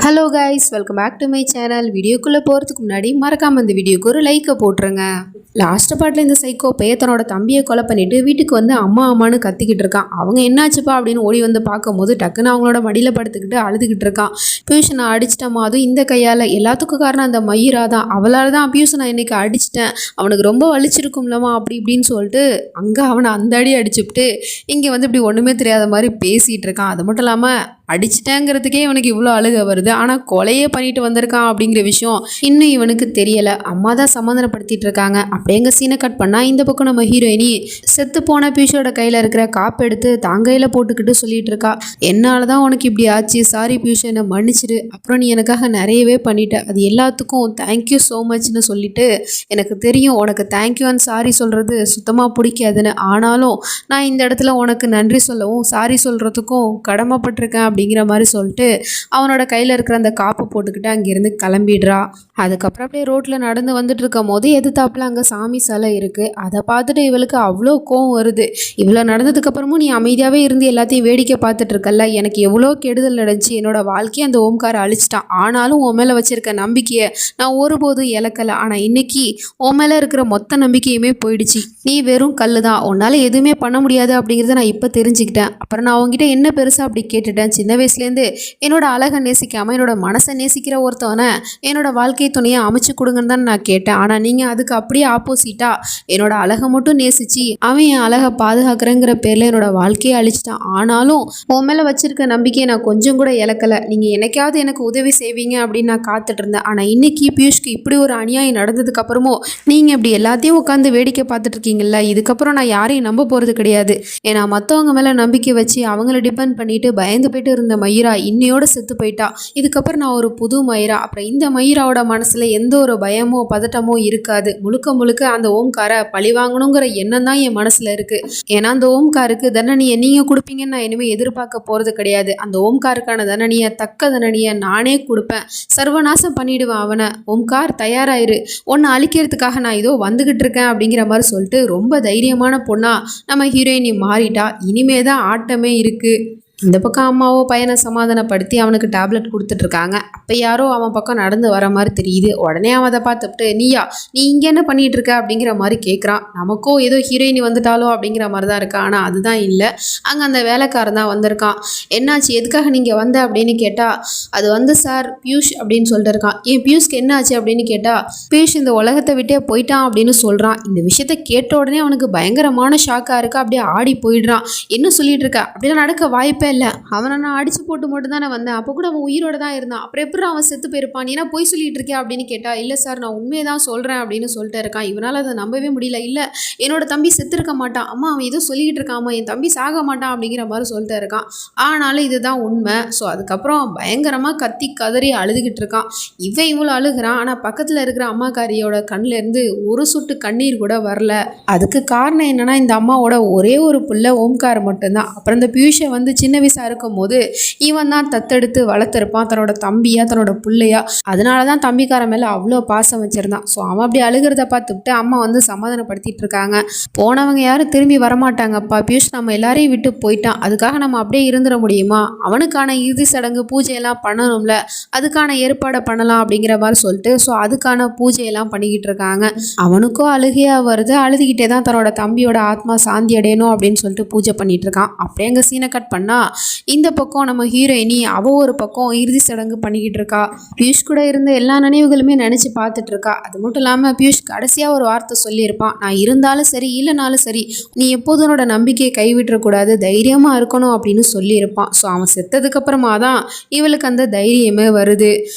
Hello guys, welcome back to my channel. வீடியோக்குள்ளே போகிறதுக்கு முன்னாடி மறக்காமல் இந்த வீடியோக்கு ஒரு லைக்கை போட்டுருங்க. லாஸ்ட் பார்ட்டில் இந்த சைக்கோ பையன் தன்னோட தம்பியை கொலை பண்ணிட்டு வீட்டுக்கு வந்து அம்மா அம்மானு கத்திக்கிட்டு இருக்கான். அவங்க என்னாச்சுப்பா அப்படின்னு ஓடி வந்து பார்க்கும்போது டக்குன்னு அவங்களோட மடியில் படுத்துக்கிட்டு அழுதுகிட்டு இருக்கான். பியூஷனை அடிச்சிட்டமா, அதுவும் இந்த கையால். எல்லாத்துக்கும் காரணம் அந்த மயிரா தான். அவளால் தான் பியூஷனை இன்னைக்கு அடிச்சிட்டேன், அவனுக்கு ரொம்ப வலிச்சிருக்கும்லமா அப்படி இப்படின்னு சொல்லிட்டு அங்கே அவனை அந்த அடி அடிச்சுவிட்டு இங்கே வந்து இப்படி ஒன்றுமே தெரியாத மாதிரி பேசிகிட்டு இருக்கான். அது மட்டும் இல்லாமல் அடிச்சிட்டேங்கிறதுக்கே இவனுக்கு இவ்வளோ அழுக வருது. ஆனால் கொலையே பண்ணிட்டு வந்திருக்கான் அப்படிங்கிற விஷயம் இன்னும் இவனுக்கு தெரியலை. அம்மா தான் சமாதானப்படுத்திட்டு இருக்காங்க. அப்படியே சீனை கட் பண்ணால் இந்த பக்கம் நம்ம ஹீரோயினி செத்து போன பியூஷோட கையில் இருக்கிற காப்பு எடுத்து தாங்கையில் போட்டுக்கிட்டு சொல்லிட்டு இருக்கா. என்னால் தான் உனக்கு இப்படி ஆச்சு, சாரி பியூஷ், என்னை மன்னிச்சிடு. அப்புறம் நீ எனக்காக நிறையவே பண்ணிட்ட, அது எல்லாத்துக்கும் தேங்க்யூ ஸோ மச்னு சொல்லிட்டு, எனக்கு தெரியும் உனக்கு தேங்க்யூ அண்ட் சாரி சொல்கிறது சுத்தமாக பிடிக்காதுன்னு, ஆனாலும் நான் இந்த இடத்துல உனக்கு நன்றி சொல்லவும் சாரி சொல்கிறதுக்கும் கடமைப்பட்டிருக்கேன் அப்படிங்கிற மாதிரி சொல்லிட்டு அவனோட கையில் இருக்கிற அந்த காப்பை போட்டுக்கிட்டு அங்கேருந்து கிளம்பிடுறா. அதுக்கப்புறம் அப்படியே ரோட்டில் நடந்து வந்துட்டு இருக்கும் போது எதிர்த்தாப்புல அங்கே சாமி சிலை இருக்குது. அதை பார்த்துட்டு இவளுக்கு அவ்வளோ கோவம் வருது. இவ்வளோ நடந்ததுக்கப்புறமும் நீ அமைதியாகவே இருந்து எல்லாத்தையும் வேடிக்கை பார்த்துட்டு இருக்கல்ல, எனக்கு எவ்வளோ கெடுதல் நடந்துச்சு, என்னோட வாழ்க்கையை அந்த ஓம்காரை அழிச்சிட்டான். ஆனாலும் உன் மேலே வச்சிருக்க நம்பிக்கையை நான் ஒருபோதும் இழக்கலை. ஆனால் இன்னைக்கு உன் மேலே இருக்கிற மொத்த நம்பிக்கையுமே போயிடுச்சு. நீ வெறும் கல் தான், உன்னால் எதுவுமே பண்ண முடியாது அப்படிங்கிறத நான் இப்போ தெரிஞ்சுக்கிட்டேன். அப்புறம் நான் அவங்ககிட்ட என்ன பெருசாக அப்படி கேட்டுட்டேன், சின்ன வயசுலேருந்து என்னோட அழகை நேசிக்காமல் என்னோட மனசை நேசிக்கிற ஒருத்தவனை என்னோட வாழ்க்கை துணையை அமைச்சு கொடுங்கன்னு தான் நான் கேட்டேன். ஆனால் நீங்கள் அதுக்கு அப்படியே ஆப்போசிட்டாக என்னோட அழகை மட்டும் நேசிச்சு அவன் என் அழகை பாதுகாக்கிறேங்கிற பேரில் என்னோட வாழ்க்கையை அழிச்சிட்டான். ஆனாலும் உன் மேலே வச்சிருக்க நம்பிக்கையை நான் கொஞ்சம் கூட இழக்கலை. நீங்கள் என்னைக்காவது எனக்கு உதவி செய்வீங்க அப்படின்னு நான் காத்துட்டு இருந்தேன். ஆனால் இன்னைக்கு பியூஷ்க்கு இப்படி ஒரு அநியாயம் நடந்ததுக்கப்புறமும் நீங்கள் இப்படி எல்லாத்தையும் உட்காந்து வேடிக்கை பார்த்துட்டு இருக்கீங்களா? இதுக்கப்புறம் நான் யாரையும் நம்ப போகிறது கிடையாது. ஏன்னா மற்றவங்க மேலே நம்பிக்கை வச்சு அவங்கள டிபெண்ட் பண்ணிட்டு பயந்து போயிட்டு இருந்த மயிரா இன்னையோட செத்து போயிட்டா. இதுக்கப்புறம் நான் ஒரு புது மயிரா. அப்புறம் இந்த மயிராவோட மனசுல எந்த ஒரு பயமோ பதட்டமோ இருக்காது. முழுக்க முழுக்க அந்த ஓம்காரை பழி வாங்கணுங்கிற எண்ணம் தான் என் மனசுல இருக்கு. ஏன்னா அந்த ஓம்காருக்கு தண்டனையை நீங்க கொடுப்பீங்கன்னு நான் இனிமேல் எதிர்பார்க்க போறது கிடையாது. அந்த ஓம்காருக்கான தண்டனையை, தக்க தண்டனையை நானே கொடுப்பேன். சர்வநாசம் பண்ணிடுவேன் அவனை. ஓம்கார் தயாராயிரு, உன்னை அழிக்கிறதுக்காக நான் இதோ வந்துகிட்டு இருக்கேன் அப்படிங்கிற மாதிரி சொல்லிட்டு ரொம்ப தைரியமான பொண்ணா நம்ம ஹீரோயினி மாறிட்டா. இனிமே தான் ஆட்டமே இருக்கு. இந்த பக்கம் அம்மாவோ பையனை சமாதானப்படுத்தி அவனுக்கு டேப்லெட் கொடுத்துட்ருக்காங்க. அப்போ யாரோ அவன் பக்கம் நடந்து வர மாதிரி தெரியுது. உடனே அவன் அதை பார்த்துட்டு, நீ இங்கே என்ன பண்ணிகிட்டு இருக்க அப்படிங்கிற மாதிரி கேட்குறான். நமக்கோ ஏதோ ஹீரோயினி வந்துட்டாலோ அப்படிங்கிற மாதிரி தான் இருக்கா. ஆனால் அதுதான் இல்லை, அங்கே அந்த வேலைக்காரன் தான் வந்திருக்கான். என்னாச்சு, எதுக்காக நீங்கள் வந்த அப்படின்னு கேட்டால், அது வந்து சார் பியூஷ் அப்படின்னு சொல்லிட்டு இருக்கான். ஏன் பியூஷ்க்கு என்னாச்சு அப்படின்னு கேட்டால், பியூஷ் இந்த உலகத்தை விட்டே போயிட்டான் அப்படின்னு சொல்கிறான். இந்த விஷயத்த கேட்ட உடனே அவனுக்கு பயங்கரமான ஷாக்காக இருக்கா. அப்படியே ஆடி போயிடுறான். என்ன சொல்லிட்டு இருக்கா, அப்படிலாம் நடக்க வாய்ப்பே இல்லை. அவனை நான் அடிச்சு போட்டு மட்டும் தானே வந்தேன், அப்போ கூட அவன் உயிரோட தான் இருந்தான், அப்புறம் எப்படி அவன் செத்து போயிருப்பான், ஏன்னா போய் சொல்லிட்டு இருக்கேன் அப்படின்னு கேட்டா, இல்லை சார் நான் உண்மையை தான் சொல்கிறேன் அப்படின்னு சொல்லிட்டு இருக்கான். இவனால் அதை நம்பவே முடியல. இல்லை என்னோட தம்பி செத்துருக்க மாட்டான் அம்மா, அவன் ஏதோ சொல்லிக்கிட்டு இருக்கான், என் தம்பி சாக மாட்டான் அப்படிங்கிற மாதிரி சொல்லிட்டு இருக்கான். ஆனாலும் இதுதான் உண்மை. ஸோ அதுக்கப்புறம் பயங்கரமாக கத்தி கதறி அழுதுகிட்டு இருக்கான். இவன் இவ்வளோ அழுகிறான், ஆனால் பக்கத்தில் இருக்கிற அம்மாக்காரியோட கண்ணிலேருந்து ஒரு சொட்டு கண்ணீர் கூட வரல. அதுக்கு காரணம் என்னன்னா, இந்த அம்மாவோட ஒரே ஒரு பிள்ளை ஓம்கார் மட்டும்தான். அப்புறம் இந்த பியூஷை வந்து சின்ன வயசா இருக்கும் போது இவன் தான் தத்தெடுத்து வளர்த்துருப்பான், தன்னோட தம்பியா தன்னோட பிள்ளையா. அதனால தான் தம்பிக்கார மேலே அவ்வளோ பாசம் வச்சிருந்தான். ஸோ அவன் அப்படி அழுகிறத பார்த்துக்கிட்டு அம்மா வந்து சமாதானப்படுத்திட்டு இருக்காங்க. போனவங்க யாரும் திரும்பி வரமாட்டாங்கப்பா, பியூஷ் நம்ம எல்லாரையும் விட்டு போயிட்டான், அதுக்காக நம்ம அப்படியே இருந்துட முடியுமா, அவனுக்கான இறுதி சடங்கு பூஜையெல்லாம் பண்ணணும்ல, அதுக்கான ஏற்பாடை பண்ணலாம் அப்படிங்கிற மாதிரி சொல்லிட்டு ஸோ அதுக்கான பூஜையெல்லாம் பண்ணிக்கிட்டு இருக்காங்க. அவனுக்கும் அழுகையாக வருது. அழுதுகிட்டே தான் தன்னோட தம்பியோட ஆத்மா சாந்தி அடையணும் அப்படின்னு சொல்லிட்டு பூஜை பண்ணிட்டு இருக்கான். அப்படியே அங்கே சீனை கட் பண்ணா இந்த பக்கம் நம்ம ஹீரோயினி அவ ஒரு பக்கம் இறுதி சடங்கு பண்ணிக்கிட்டு இருக்கா. பியூஷ் கூட இருந்த எல்லா நினைவுகளுமே நினச்சி பார்த்துட்டு இருக்கா. அது மட்டும் இல்லாமல் பியூஷ் கடைசியாக ஒரு வார்த்தை சொல்லியிருப்பான், நான் இருந்தாலும் சரி இல்லைனாலும் சரி நீ எப்போதும் என்னோட நம்பிக்கையை கைவிட்டுறக்கூடாது, தைரியமாக இருக்கணும் அப்படின்னு சொல்லியிருப்பான். ஸோ அவன் செத்ததுக்கப்புறமா தான் இவளுக்கு அந்த தைரியமே வருது.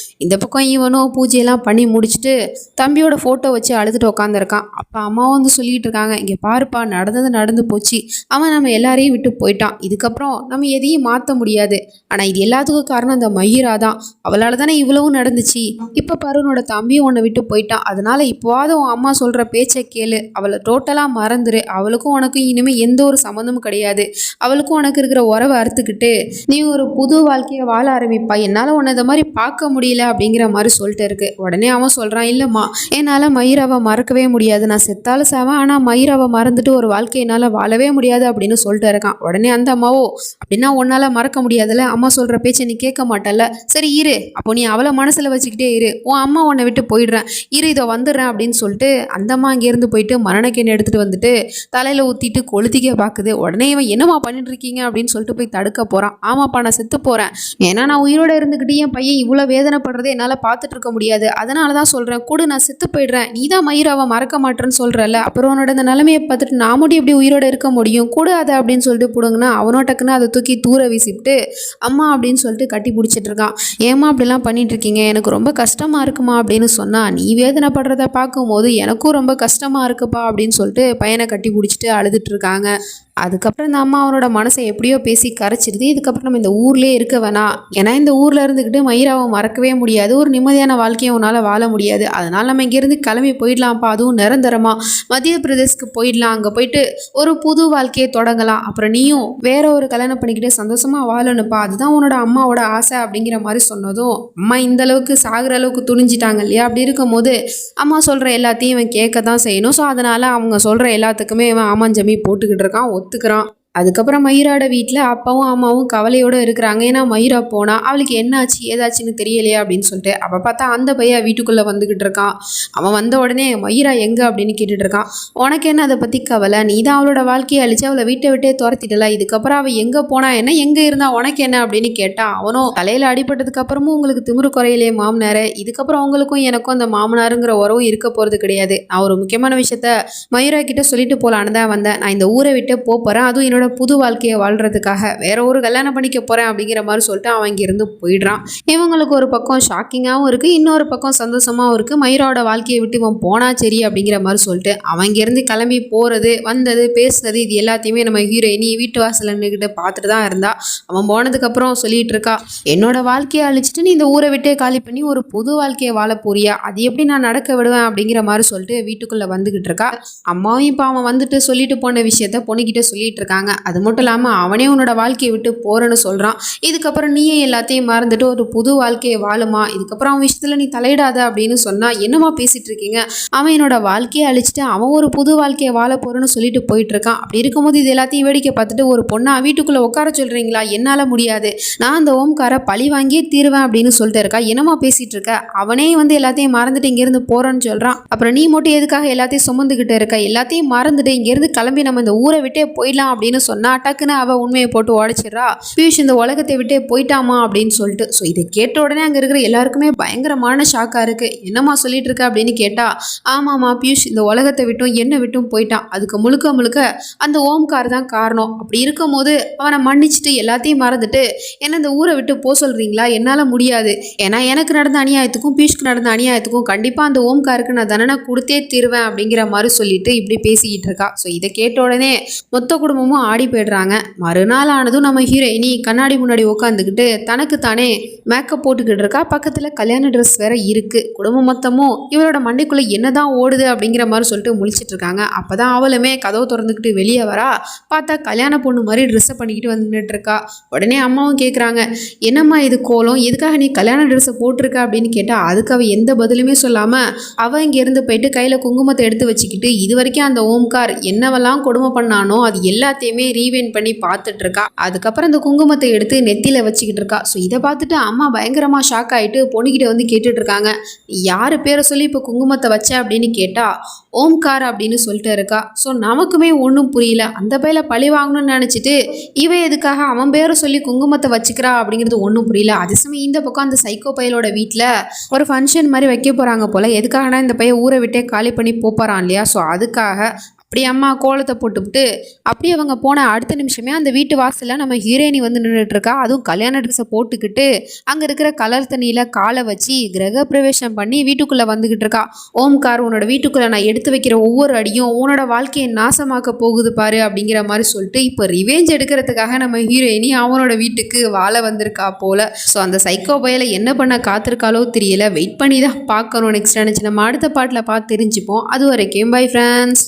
இந்த பக்கம் இவனும் பூஜையெல்லாம் பண்ணி முடிச்சுட்டு தம்பியோட ஃபோட்டோ வச்சு அழுதுட்டு உட்காந்துருக்கான். அப்போ அம்மாவும் வந்து சொல்லிட்டு இருக்காங்க, இங்கே பாருப்பா, நடந்தது நடந்து போச்சு, அவன் நம்ம எல்லாரையும் விட்டு போயிட்டான், இதுக்கப்புறம் நம்ம எதையும் மாற்ற முடியாது. ஆனால் இது எல்லாத்துக்கும் காரணம் அந்த மயிரா தான். அவளால் தானே இவ்வளவும் நடந்துச்சு. இப்போ பருவனோட தம்பியும் உன்னை விட்டு போயிட்டான். அதனால இப்போவாது உன் அம்மா சொல்கிற பேச்சை கேளு, அவளை டோட்டலாக மறந்துரு. அவளுக்கும் உனக்கும் இனிமேல் எந்த ஒரு சம்மந்தமும் கிடையாது. அவளுக்கும் உனக்கு இருக்கிற உறவை அறுத்துக்கிட்டு நீ ஒரு புது வாழ்க்கையை வாழ ஆரம்பிப்பா. என்னால் உன்னை இந்த மாதிரி பார்க்க முடியல அப்படிங்கிற மாதிரி சொல்லிட்டு இருக்கு. உடனே அவன் சொல்கிறான், இல்லைம்மா என்னால் மயிராவை மறக்கவே முடியாது, நான் செத்தாலும் சாவேன், ஆனால் மயிராவை மறந்துட்டு ஒரு வாழ்க்கை என்னால் வாழவே முடியாது அப்படின்னு சொல்லிட்டு இருக்கான். உடனே அந்த அம்மாவோ, அப்படின்னா ஏன்னா உன்னால மறக்க முடியாதுல்ல, அம்மா சொல்ற பேச்சை நீ கேட்க மாட்டல்ல. சரி இரு, அப்போ நீ அவளை மனசுல வச்சுக்கிட்டே இரு, உன் அம்மா உன்னை விட்டு போயிடுறேன், இரு இதோ வந்துடுறேன் அப்படின்னு சொல்லிட்டு அந்த அம்மா அங்கேருந்து போயிட்டு மரணக்கெண்ணை எடுத்துட்டு வந்துட்டு தலையில ஊத்திட்டு கொளுத்திக்க பாக்குது. உடனே இவன் என்னம்மா பண்ணிட்டு இருக்கீங்க அப்படின்னு சொல்லிட்டு போய் தடுக்க போறான். ஆமாப்பா நான் செத்து போறேன், ஏன்னா நான் உயிரோட இருந்துக்கிட்டு என் பையன் இவ்வளோ வேதனைப்படுறதை என்னால் பார்த்துட்டு இருக்க முடியாது, அதனால தான் சொல்கிறேன் கூட நான் செத்து போயிடுறேன், நீ தான் மயிராவை மறக்க மாட்டேன்னு சொல்கிறல்ல, அப்புறம் உன்னோட இந்த நிலைமையை பார்த்துட்டு நான் மட்டும் எப்படி உயிரோட இருக்க முடியும் கூட அதை அப்படின்னு சொல்லிட்டு பிடுங்கன்னா அவனோ டக்குன்னு அதை தூக்கி தூர வீசிவிட்டு அம்மா அப்படின்னு சொல்லிட்டு கட்டி பிடிச்சிட்டு இருக்கான். ஏமா அப்படிலாம் பண்ணிட்டு இருக்கீங்க, எனக்கு ரொம்ப கஷ்டமாக இருக்குமா அப்படின்னு சொன்னா, நீ வேதனைப்படுறத பார்க்கும்போது எனக்கும் ரொம்ப கஷ்டமாக இருக்குப்பா அப்படின்னு சொல்லிட்டு பையனை கட்டி பிடிச்சிட்டு அழுதுட்டு இருக்காங்க. அதுக்கப்புறம் இந்த அம்மா அவனோட மனசை எப்படியோ பேசி கரைச்சிடுது. இதுக்கப்புறம் நம்ம இந்த ஊர்லேயே இருக்க வேணாம், ஏன்னா இந்த ஊரில் இருந்துக்கிட்டு மயிராவை மறக்கவே முடியாது, ஒரு நிம்மதியான வாழ்க்கையை உன்னால் வாழ முடியாது, அதனால் நம்ம இங்கேருந்து கிளம்பி போயிடலாம்ப்பா, அதுவும் நிரந்தரமாக மத்திய பிரதேஷ்க்கு போயிடலாம், அங்கே போயிட்டு ஒரு புது வாழ்க்கையை தொடங்கலாம், அப்புறம் நீயும் வேற ஒரு கல்யாணம் பண்ணிக்கிட்டு சந்தோஷமாக வாழணும்ப்பா, அதுதான் உன்னோட அம்மாவோட ஆசை அப்படிங்கிற மாதிரி சொன்னதும் அம்மா இந்த அளவுக்கு சாகிற அளவுக்கு துணிஞ்சிட்டாங்க இல்லையா. அப்படி இருக்கும்போது அம்மா சொல்கிற எல்லாத்தையும் இவன் கேட்க தான் செய்யணும். ஸோ அதனால் அவங்க சொல்கிற எல்லாத்துக்குமே இவன் ஆமாஞ்சமி போட்டுக்கிட்டு இருக்கான், ஒத்துக்கிறான். அதுக்கப்புறம் மயிராட வீட்டில் அப்பாவும் அம்மாவும் கவலையோடு இருக்கிறாங்க. ஏன்னா மயிரா போனால் அவளுக்கு என்னாச்சு ஏதாச்சுன்னு தெரியலையா அப்படின்னு சொல்லிட்டு. அப்போ பார்த்தா அந்த பையன் வீட்டுக்குள்ளே வந்துக்கிட்டு இருக்கான். அவன் வந்த உடனே மயிரா எங்கே அப்படின்னு கேட்டுட்டு இருக்கான். உனக்கு என்ன அதை பற்றி கவலை, நீ தான் அவளோட வாழ்க்கையை அழிச்சு அவளை வீட்டை விட்டே துரத்திட்டல, இதுக்கப்புறம் அவள் எங்கே போனா என்ன, எங்கே இருந்தா உனக்கு என்ன அப்படின்னு கேட்டான். அவனும் தலையில் அடிபட்டதுக்கு அப்புறமும் உங்களுக்கு திமிரு குறையிலே மாமனார், இதுக்கப்புறம் அவங்களுக்கும் எனக்கும் அந்த மாமனாருங்கிற உறவும் இருக்க போகிறது கிடையாது, நான் ஒரு முக்கியமான விஷயத்த மயிரா கிட்ட சொல்லிட்டு போகலான்னு தான் வந்தேன், நான் இந்த ஊரை விட்டு போகிறேன், அதுவும் என்னோட புது வாழ்க்கையை வாழ்றதுக்காக வேற ஒரு கல்யாணம் பண்ணிக்க போறேன் அப்படிங்கிற மாதிரி சொல்லிட்டு அவன் இங்கிருந்து போயிடுறான். இவங்களுக்கு ஒரு பக்கம் ஷாக்கிங்காகவும் இருக்கு, இன்னொரு பக்கம் சந்தோஷமாகவும் இருக்கு. மயிரோட வாழ்க்கையை விட்டு இவன் போனா சரி அப்படிங்கிற மாதிரி சொல்லிட்டு அவன் இங்கிருந்து கிளம்பி போறது வந்தது பேசுனது இது எல்லாத்தையுமே நம்ம ஹீரோயினி வீட்டு வாசல் நின்றுக்கிட்டு பார்த்துட்டு தான் இருந்தா. அவன் போனதுக்கு அப்புறம் சொல்லிட்டு இருக்கா, என்னோட வாழ்க்கையை அழிச்சிட்டு நீ இந்த ஊரை விட்டே காலி பண்ணி ஒரு புது வாழ்க்கையை வாழ போறியா, அது எப்படி நான் நடக்க விடுவேன் அப்படிங்கிற மாதிரி சொல்லிட்டு வீட்டுக்குள்ள வந்துகிட்டு இருக்கா. அம்மாவும் இப்போ அவன் வந்துட்டு சொல்லிட்டு போன விஷயத்த பொண்ணுகிட்ட சொல்லிட்டு இருக்காங்க. அது மட்டும் இல்லாமல் அவனே உன்னோட வாழ்க்கையை விட்டு போறேன்னு சொல்கிறான். இதுக்கப்புறம் நீயே எல்லாத்தையும் மறந்துட்டு ஒரு புது வாழ்க்கையை வாழுமா, இதுக்கப்புறம் அவன் விஷயத்தில் நீ தலையிடாத அப்படின்னு சொன்னால் என்னமா பேசிகிட்டு இருக்கீங்க, அவன் என்னோட வாழ்க்கையை அழிச்சிட்டு அவன் ஒரு புது வாழ்க்கையை வாழ போகிறேன்னு சொல்லிட்டு போயிட்டு இருக்கான். அப்படி இருக்கும்போது இது எல்லாத்தையும் வேடிக்கை பார்த்துட்டு ஒரு பொண்ணா வீட்டுக்குள்ளே உட்கார சொல்கிறீங்களா, என்னால் முடியாது, நான் அந்த ஓம்காரை பழி வாங்கியே தீருவேன் அப்படின்னு சொல்லிட்டு இருக்கா. என்னமா பேசிகிட்டு இருக்க, அவனே வந்து எல்லாத்தையும் மறந்துட்டு இங்கேருந்து போகிறேன்னு சொல்கிறான், அப்புறம் நீ மட்டும் எதுக்காக எல்லாத்தையும் சுமந்துக்கிட்டு இருக்க, எல்லாத்தையும் மறந்துட்டு இங்கேருந்து கிளம்பி நம்ம இந்த ஊரை விட்டே போயிடலாம் அப்படின்னு சொன்னா டக்குன்னு அவ உண்மையை போட்டு உடைச்சிடறா. பியூஷ் இந்த உலகத்தை விட்டே போயிட்டாமா அப்படின்னு சொல்லிட்டு. ஸோ இதை கேட்ட உடனே அங்கே இருக்கிற எல்லாருக்குமே பயங்கரமான ஷாக்காக இருக்கு. என்னம்மா சொல்லிட்டு இருக்க அப்படின்னு கேட்டா, ஆமாம்மா பியூஷ் இந்த உலகத்தை விட்டும் என்னை விட்டும் போயிட்டான், அதுக்கு முழுக்க முழுக்க அந்த ஓம்கார் தான் காரணம், அப்படி இருக்கும் போது அவனை மன்னிச்சுட்டு எல்லாத்தையும் மறந்துட்டு என்ன இந்த ஊரை விட்டு போக சொல்றீங்களா, என்னால் முடியாது, ஏன்னா எனக்கு நடந்த அநியாயத்துக்கும் பியூஷ்க்கு நடந்த அநியாயத்துக்கும் கண்டிப்பாக அந்த ஓம்காருக்கு நான் தண்டனை கொடுத்தே தீருவேன் அப்படிங்கிற மாதிரி சொல்லிட்டு இப்படி பேசிக்கிட்டு இருக்கா. ஸோ இதை கேட்ட உடனே மொத்த குடும்பமும் ஆடி போயிடுறாங்க. மறுநாள் ஆனதும் நம்ம ஹீரோயினி கண்ணாடி முன்னாடி உட்காந்துக்கிட்டு தனக்கு தானே மேக்கப் போட்டுக்கிட்டு இருக்கா. பக்கத்தில் கல்யாண ட்ரெஸ் வேற இருக்கு. குடும்பம் மொத்தமும் இவரோட மண்டைக்குள்ள என்னதான் ஓடுது அப்படிங்கிற மாதிரி சொல்லிட்டு முழிச்சிட்டு இருக்காங்க. அப்பதான் அவளுமே கதவை திறந்துக்கிட்டு வெளியே வரா. பார்த்தா கல்யாண பொண்ணு மாதிரி ட்ரெஸ்ஸை பண்ணிக்கிட்டு வந்துட்டு இருக்கா. உடனே அம்மாவும் கேட்குறாங்க, என்னம்மா இது கோலம், எதுக்காக நீ கல்யாண ட்ரெஸ்ஸை போட்டிருக்க அப்படின்னு கேட்டால் அதுக்கு அவள் எந்த பதிலுமே சொல்லாமல் அவள் இங்கேருந்து போயிட்டு கையில் குங்குமத்தை எடுத்து வச்சுக்கிட்டு இது வரைக்கும் அந்த ஓம்கார் என்னவெல்லாம் கொடுமை பண்ணானோ அது எல்லாத்தையுமே ரீவைண்ட் பண்ணி பார்த்துட்டு இருக்கா. அதுக்கப்புறம் அந்த குங்குமத்தை எடுத்து நெத்தியில வச்சுக்கிட்டு இருக்கா. ஸோ இதை பார்த்துட்டு அம்மா பயங்கரமா ஷாக் ஆயிட்டு பொண்ணுகிட்ட வந்து கேட்டுட்டு இருக்காங்க, யாரு பேரை சொல்லி இப்போ குங்குமத்தை வச்ச அப்படின்னு கேட்டா ஓம்கார் அப்படின்னு சொல்லிட்டு இருக்கா. ஸோ நமக்குமே ஒன்றும் புரியல, அந்த பையில பழி வாங்கணும்னு நினச்சிட்டு இவ எதுக்காக அவன் பேரை சொல்லி குங்குமத்தை வச்சுக்கிறா அப்படிங்கிறது ஒன்றும் புரியல. அதே சமயம் இந்த பக்கம் அந்த சைக்கோ பையலோட வீட்டில் ஒரு ஃபங்க்ஷன் மாதிரி வைக்க போகிறாங்க போல். எதுக்காகனா இந்த பையன் ஊரை விட்டே காலி பண்ணி போகிறான் இல்லையா. ஸோ அதுக்காக அப்படி அம்மா கோலத்தை போட்டுவிட்டு அப்படியே அவங்க போன அடுத்த நிமிஷமே அந்த வீட்டு வாசலில் நம்ம ஹீரோயினி வந்து நின்றுட்டு இருக்கா. அதுவும் கல்யாண ட்ரெஸ்ஸை போட்டுக்கிட்டு அங்கே இருக்கிற கலர் தண்ணியில் காலை வச்சு கிரக பிரவேசம் பண்ணி வீட்டுக்குள்ளே வந்துக்கிட்டு இருக்கா. ஓம்கார் உன்னோட வீட்டுக்குள்ளே நான் எடுத்து வைக்கிற ஒவ்வொரு அடியும் உன்னோட வாழ்க்கையை நாசமாக்க போகுது பாரு அப்படிங்கிற மாதிரி சொல்லிட்டு இப்போ ரிவேஞ்ச் எடுக்கிறதுக்காக நம்ம ஹீரோயினி அவனோட வீட்டுக்கு வாழ வந்திருக்கா போல. ஸோ அந்த சைக்கோ பயலை என்ன பண்ண காத்திருக்காலோ தெரியல, வெயிட் பண்ணி தான் பார்க்கணும். நெக்ஸ்ட் நினச்சி நம்ம அடுத்த பாட்டில் பார்த்து தெரிஞ்சுப்போம். அது வரைக்கும் பை ஃப்ரெண்ட்ஸ்.